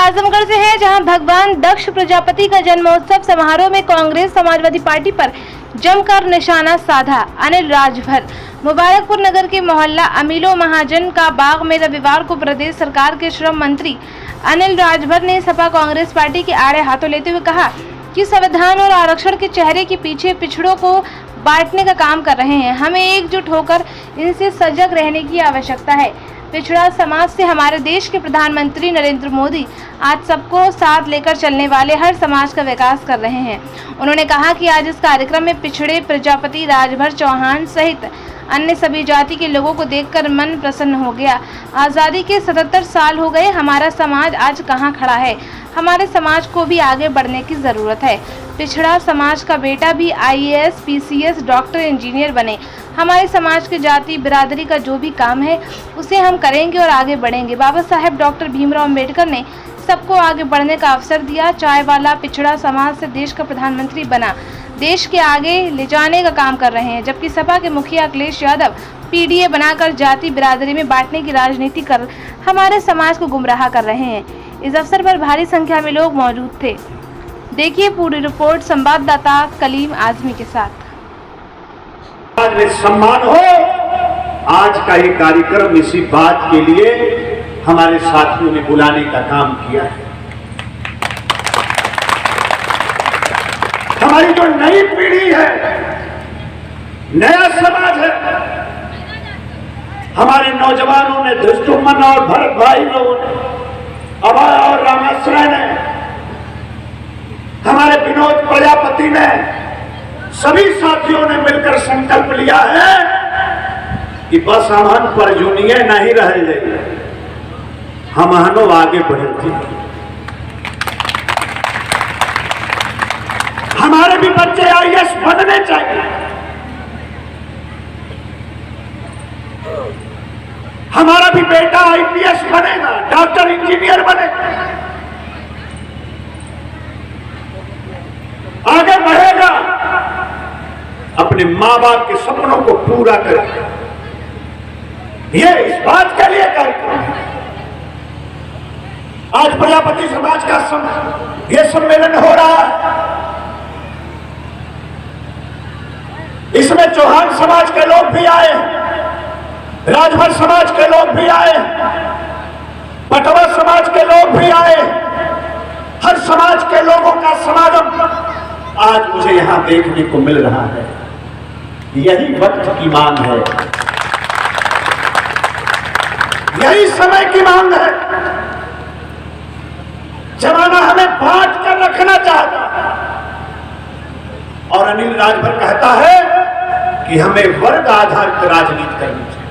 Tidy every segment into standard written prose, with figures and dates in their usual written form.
आजमगढ़ से है, जहां भगवान दक्ष प्रजापति का जन्मोत्सव समारोह में कांग्रेस समाजवादी पार्टी पर जमकर निशाना साधा। अनिल राजभर मुबारकपुर नगर के मोहल्ला अमीलो महाजन का बाग में रविवार को प्रदेश सरकार के श्रम मंत्री अनिल राजभर ने सपा कांग्रेस पार्टी के आड़े हाथों लेते हुए कहा कि संविधान और आरक्षण के चेहरे के पीछे पिछड़ों को बांटने का काम कर रहे हैं। हमें एकजुट होकर इनसे सजग रहने की आवश्यकता है। पिछड़ा समाज से हमारे देश के प्रधानमंत्री नरेंद्र मोदी आज सबको साथ लेकर चलने वाले हर समाज का विकास कर रहे हैं। उन्होंने कहा कि आज इस कार्यक्रम में पिछड़े प्रजापति राजभर चौहान सहित अन्य सभी जाति के लोगों को देखकर मन प्रसन्न हो गया। आज़ादी के 77 साल हो गए, हमारा समाज आज कहाँ खड़ा है। हमारे समाज को भी आगे बढ़ने की ज़रूरत है। पिछड़ा समाज का बेटा भी IAS, PCS, डॉक्टर, इंजीनियर बने। हमारे समाज के जाति बिरादरी का जो भी काम है उसे हम करेंगे और आगे बढ़ेंगे। बाबा साहेब डॉक्टर भीमराव अम्बेडकर ने सबको आगे बढ़ने का अवसर दिया। चाय वाला पिछड़ा समाज से देश का प्रधानमंत्री बना, देश के आगे ले जाने का काम कर रहे हैं, जबकि सपा के मुखिया अखिलेश यादव PDA बनाकर जाति बिरादरी में बांटने की राजनीति कर हमारे समाज को गुमराह कर रहे हैं। इस अवसर पर भारी संख्या में लोग मौजूद थे। देखिए पूरी रिपोर्ट संवाददाता कलीम आजमी के साथ। आज में सम्मान हो, आज का ये कार्यक्रम इसी बात के लिए हमारे साथियों ने बुलाने का काम किया है। हमारी जो नई पीढ़ी है, नया समाज है, हमारे नौजवानों ने, धृष्टुमन और भरत भाई लोगों ने, अभय और रामाश्रय ने, हमारे विनोद प्रजापति ने, सभी साथियों ने मिलकर संकल्प लिया है कि बस हम पर जूनियर नहीं रह जाइए, हम आगे बढ़े। हमारे भी बच्चे IAS बनने चाहिए, हमारा भी बेटा IPS बनेगा, डॉक्टर, इंजीनियर बनेगा, आगे बढ़ेगा, अपने माँ बाप के सपनों को पूरा करेगा। ये इस बात के लिए कार्यक्रम है। आज प्रजापति समाज का ये सम्मेलन हो रहा है। इसमें चौहान समाज के लोग भी आए, राजभर समाज के लोग भी आए, पटवा समाज के लोग भी आए, हर समाज के लोगों का समागम आज मुझे यहां देखने को मिल रहा है। यही वक्त की मांग है, यही समय की मांग है। जमाना हमें बांट कर रखना चाहता है और अनिल राजभर कहता है कि हमें वर्ग आधारित राजनीति करनी चाहिए।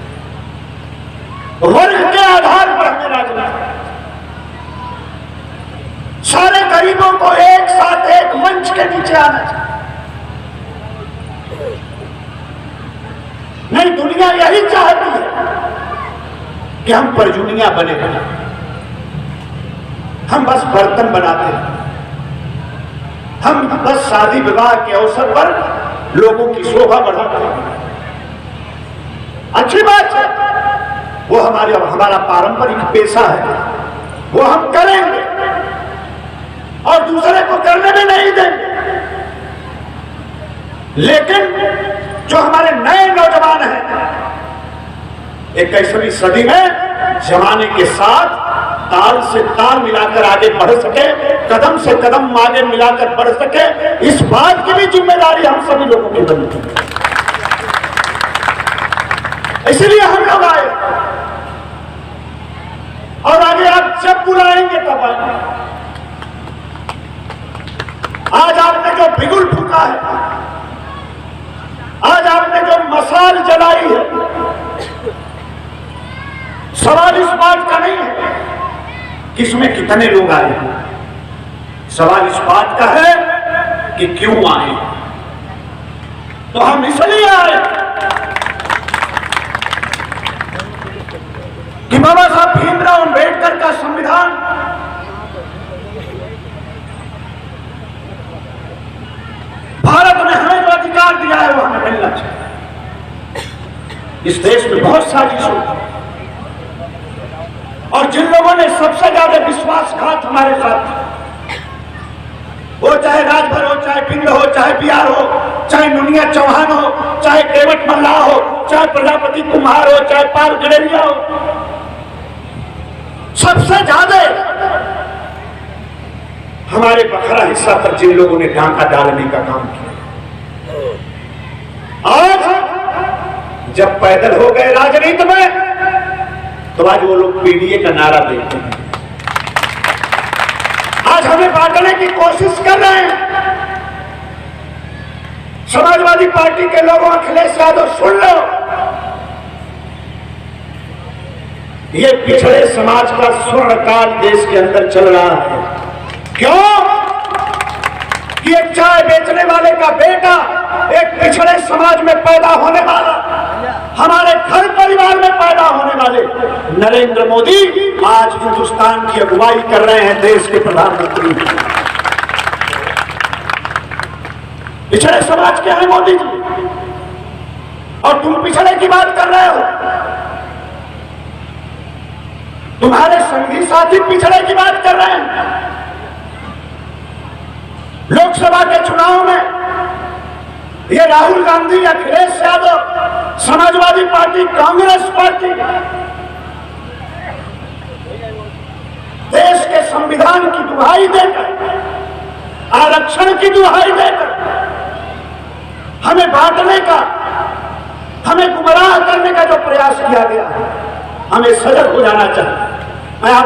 वर्ग के आधार पर हमें राजनीति, सारे गरीबों को एक साथ एक मंच के नीचे आना चाहिए। नहीं, दुनिया यही चाहती है कि हम परजूनिया बने, हम बस बर्तन बनाते हैं, हम बस शादी विवाह के अवसर पर लोगों की शोभा बढ़ाते हैं। अच्छी बात है, वो हमारा पारंपरिक पेशा है, वो हम करेंगे और दूसरे को करने भी नहीं देंगे। लेकिन जो हमारे नए नौजवान हैं, 21वीं सदी में जमाने के साथ ताल से ताल मिलाकर आगे बढ़ सके, कदम से कदम आगे मिलाकर बढ़ सके, इस बात की भी जिम्मेदारी हम सभी लोगों की बनती है। इसलिए हम लोग आए और आगे आप जब बुलाएंगे तब आएंगे। आज आपने जो बिगुल फूका है, आज आपने जो मसाल जलाई है, सवाल इस बात का नहीं है कि इसमें कितने लोग आए हैं, सवाल इस बात का है कि क्यों आए। तो हम इसलिए आए कि बाबा साहब भीमराव अम्बेडकर का संविधान भारत ने हमें जो अधिकार दिया है वो हमें मिलना चाहिए। इस देश में बहुत साजिश होती है और और जिन लोगों ने सबसे ज्यादा विश्वासघात हमारे साथ, वो चाहे राजभर हो, चाहे पिंड हो, चाहे बिहार हो, चाहे नुनिया चौहान हो, चाहे केवट मल्लाह हो, चाहे प्रजापति कुम्हार हो, चाहे पाल गडेरिया हो, सबसे ज्यादा हमारे बखरा हिस्सा पर जिन लोगों ने डांका डालने का काम किया, आज जब पैदल हो गए राजनीति में, तो आज वो लोग पीडीए का नारा देते हैं, आज हमें बांटने की कोशिश कर रहे हैं। समाजवादी पार्टी के लोगों, अखिलेश यादव सुन लो, ये पिछड़े समाज का स्वर्णकाल देश के अंदर चल रहा है। क्यों? कि एक चाय बेचने वाले का बेटा एक पिछड़े समाज में पैदा होने वाला, हमारे घर परिवार में पैदा होने वाले नरेंद्र मोदी आज हिंदुस्तान की अगुवाई कर रहे हैं, देश के प्रधानमंत्री। पिछड़े समाज के हैं मोदी जी, और तुम पिछड़े की बात कर रहे हो। तुम्हारे संगी साथी पिछड़े की बात कर रहे हैं। लोकसभा के चुनाव में ये राहुल गांधी, अखिलेश यादव, समाजवादी पार्टी, कांग्रेस पार्टी देश के संविधान की दुहाई देकर, आरक्षण की दुहाई देकर हमें बांटने का, हमें गुमराह करने का जो प्रयास किया गया है, हमें सजग हो जाना चाहिए। मैं आप